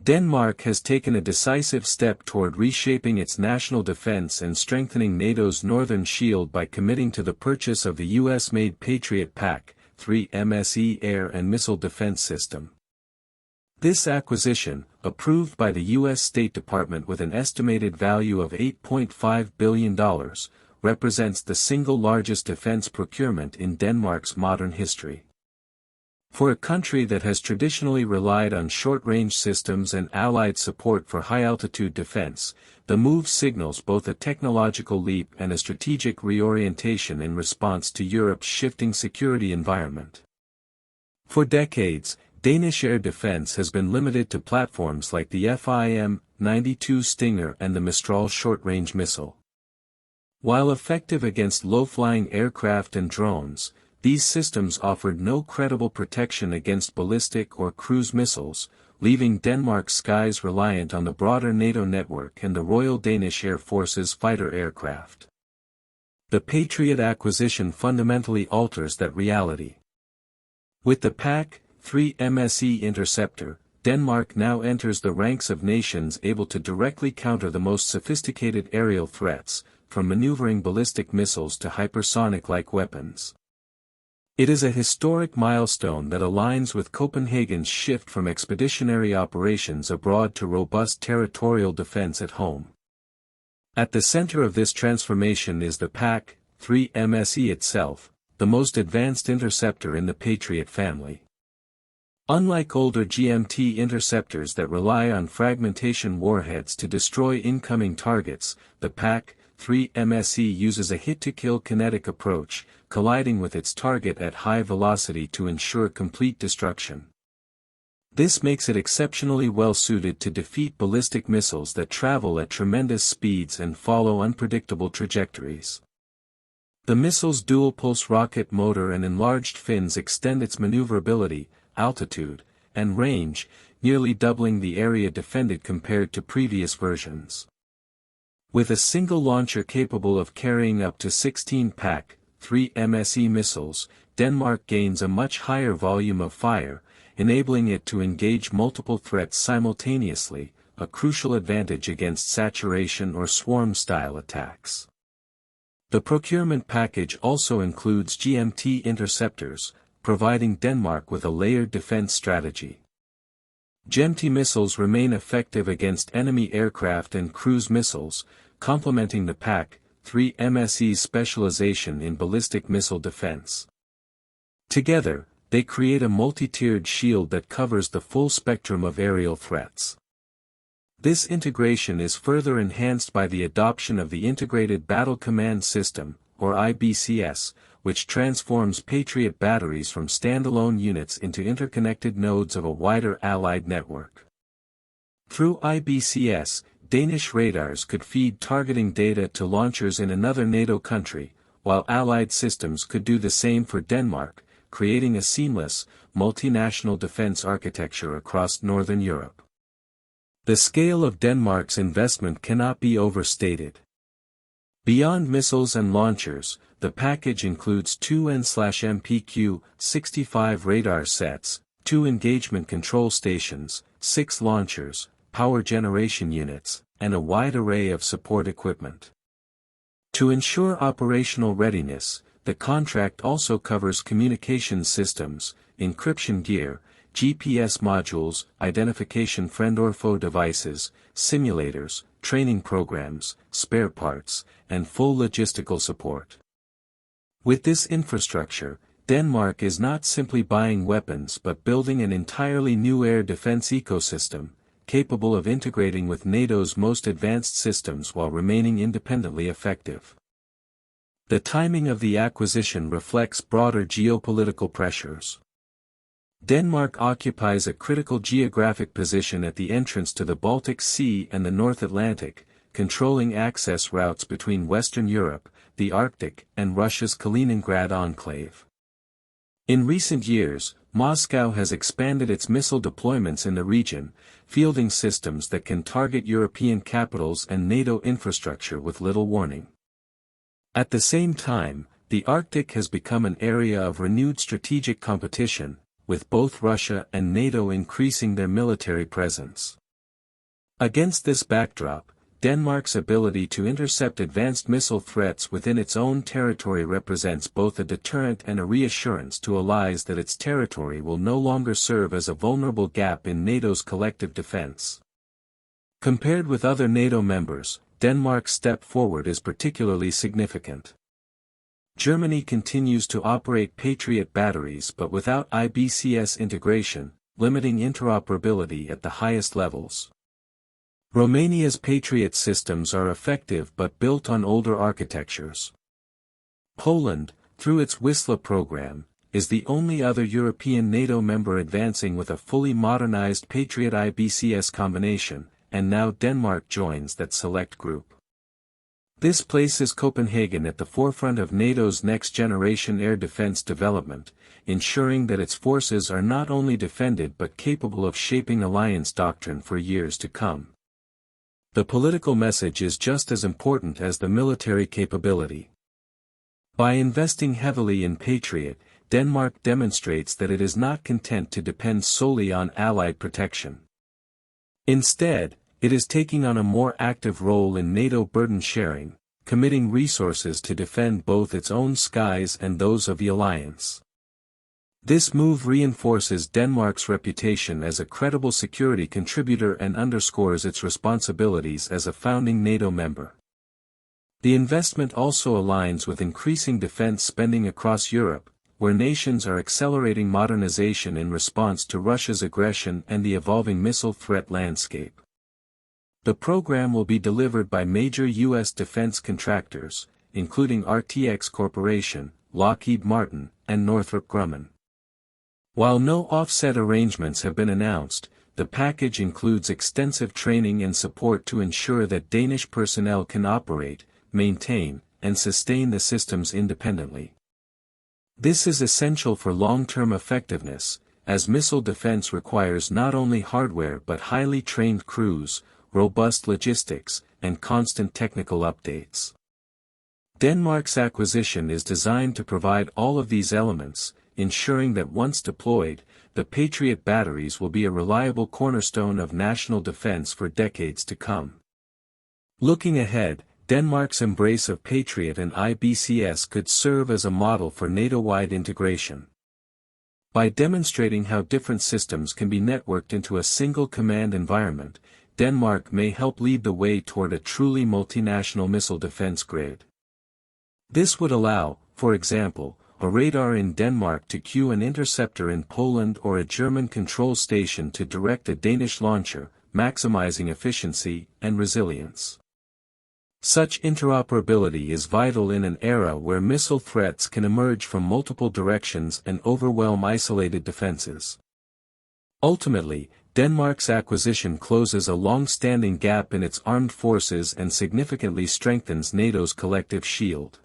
Denmark has taken a decisive step toward reshaping its national defense and strengthening NATO's northern shield by committing to the purchase of the US-made Patriot PAC-3 MSE air and missile defense system. This acquisition, approved by the U.S. State Department with an estimated value of $8.5 billion, represents the single largest defense procurement in Denmark's modern history. For a country that has traditionally relied on short-range systems and Allied support for high-altitude defense, the move signals both a technological leap and a strategic reorientation in response to Europe's shifting security environment. For decades, Danish air defense has been limited to platforms like the FIM-92 Stinger and the Mistral short-range missile. While effective against low-flying aircraft and drones, these systems offered no credible protection against ballistic or cruise missiles, leaving Denmark's skies reliant on the broader NATO network and the Royal Danish Air Force's fighter aircraft. The Patriot acquisition fundamentally alters that reality. With the PAC-3 MSE interceptor, Denmark now enters the ranks of nations able to directly counter the most sophisticated aerial threats, from maneuvering ballistic missiles to hypersonic-like weapons. It is a historic milestone that aligns with Copenhagen's shift from expeditionary operations abroad to robust territorial defense at home. At the center of this transformation is the PAC-3 MSE itself, the most advanced interceptor in the Patriot family. Unlike older GMT interceptors that rely on fragmentation warheads to destroy incoming targets, the PAC-3 MSE uses a hit-to-kill kinetic approach, colliding with its target at high velocity to ensure complete destruction. This makes it exceptionally well suited to defeat ballistic missiles that travel at tremendous speeds and follow unpredictable trajectories. The missile's dual-pulse rocket motor and enlarged fins extend its maneuverability, altitude, and range, nearly doubling the area defended compared to previous versions. With a single launcher capable of carrying up to 16 PAC-3 MSE missiles, Denmark gains a much higher volume of fire, enabling it to engage multiple threats simultaneously, a crucial advantage against saturation or swarm-style attacks. The procurement package also includes GMT interceptors, providing Denmark with a layered defense strategy. GMT missiles remain effective against enemy aircraft and cruise missiles, complementing the PAC-3 MSE's specialization in ballistic missile defense. Together, they create a multi-tiered shield that covers the full spectrum of aerial threats. This integration is further enhanced by the adoption of the Integrated Battle Command System, or IBCS, which transforms Patriot batteries from standalone units into interconnected nodes of a wider Allied network. Through IBCS, Danish radars could feed targeting data to launchers in another NATO country, while Allied systems could do the same for Denmark, creating a seamless, multinational defense architecture across Northern Europe. The scale of Denmark's investment cannot be overstated. Beyond missiles and launchers, the package includes 2 N/MPQ-65 radar sets, 2 engagement control stations, 6 launchers, power generation units, and a wide array of support equipment. To ensure operational readiness, the contract also covers communications systems, encryption gear, GPS modules, identification friend or foe devices, simulators, training programs, spare parts, and full logistical support. With this infrastructure, Denmark is not simply buying weapons but building an entirely new air defense ecosystem, capable of integrating with NATO's most advanced systems while remaining independently effective. The timing of the acquisition reflects broader geopolitical pressures. Denmark occupies a critical geographic position at the entrance to the Baltic Sea and the North Atlantic, controlling access routes between Western Europe, the Arctic, and Russia's Kaliningrad enclave. In recent years, Moscow has expanded its missile deployments in the region, fielding systems that can target European capitals and NATO infrastructure with little warning. At the same time, the Arctic has become an area of renewed strategic competition, with both Russia and NATO increasing their military presence. Against this backdrop, Denmark's ability to intercept advanced missile threats within its own territory represents both a deterrent and a reassurance to allies that its territory will no longer serve as a vulnerable gap in NATO's collective defense. Compared with other NATO members, Denmark's step forward is particularly significant. Germany continues to operate Patriot batteries but without IBCS integration, limiting interoperability at the highest levels. Romania's Patriot systems are effective but built on older architectures. Poland, through its Wisla program, is the only other European NATO member advancing with a fully modernized Patriot IBCS combination, and now Denmark joins that select group. This places Copenhagen at the forefront of NATO's next-generation air defense development, ensuring that its forces are not only defended but capable of shaping alliance doctrine for years to come. The political message is just as important as the military capability. By investing heavily in Patriot, Denmark demonstrates that it is not content to depend solely on Allied protection. Instead, it is taking on a more active role in NATO burden sharing, committing resources to defend both its own skies and those of the alliance. This move reinforces Denmark's reputation as a credible security contributor and underscores its responsibilities as a founding NATO member. The investment also aligns with increasing defense spending across Europe, where nations are accelerating modernization in response to Russia's aggression and the evolving missile threat landscape. The program will be delivered by major U.S. defense contractors, including RTX Corporation, Lockheed Martin, and Northrop Grumman. While no offset arrangements have been announced, the package includes extensive training and support to ensure that Danish personnel can operate, maintain, and sustain the systems independently. This is essential for long-term effectiveness, as missile defense requires not only hardware but highly trained crews, robust logistics, and constant technical updates. Denmark's acquisition is designed to provide all of these elements, ensuring that once deployed, the Patriot batteries will be a reliable cornerstone of national defense for decades to come. Looking ahead, Denmark's embrace of Patriot and IBCS could serve as a model for NATO-wide integration. By demonstrating how different systems can be networked into a single command environment, Denmark may help lead the way toward a truly multinational missile defense grid. This would allow, for example, a radar in Denmark to cue an interceptor in Poland or a German control station to direct a Danish launcher, maximizing efficiency and resilience. Such interoperability is vital in an era where missile threats can emerge from multiple directions and overwhelm isolated defenses. Ultimately, Denmark's acquisition closes a long-standing gap in its armed forces and significantly strengthens NATO's collective shield.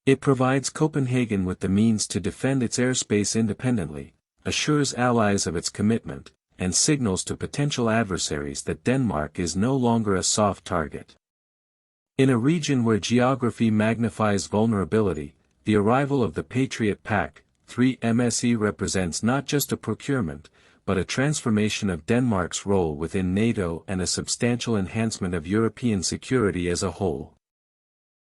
It provides Copenhagen with the means to defend its airspace independently, assures allies of its commitment, and signals to potential adversaries that Denmark is no longer a soft target. In a region where geography magnifies vulnerability, the arrival of the Patriot PAC-3 MSE represents not just a procurement, but a transformation of Denmark's role within NATO and a substantial enhancement of European security as a whole.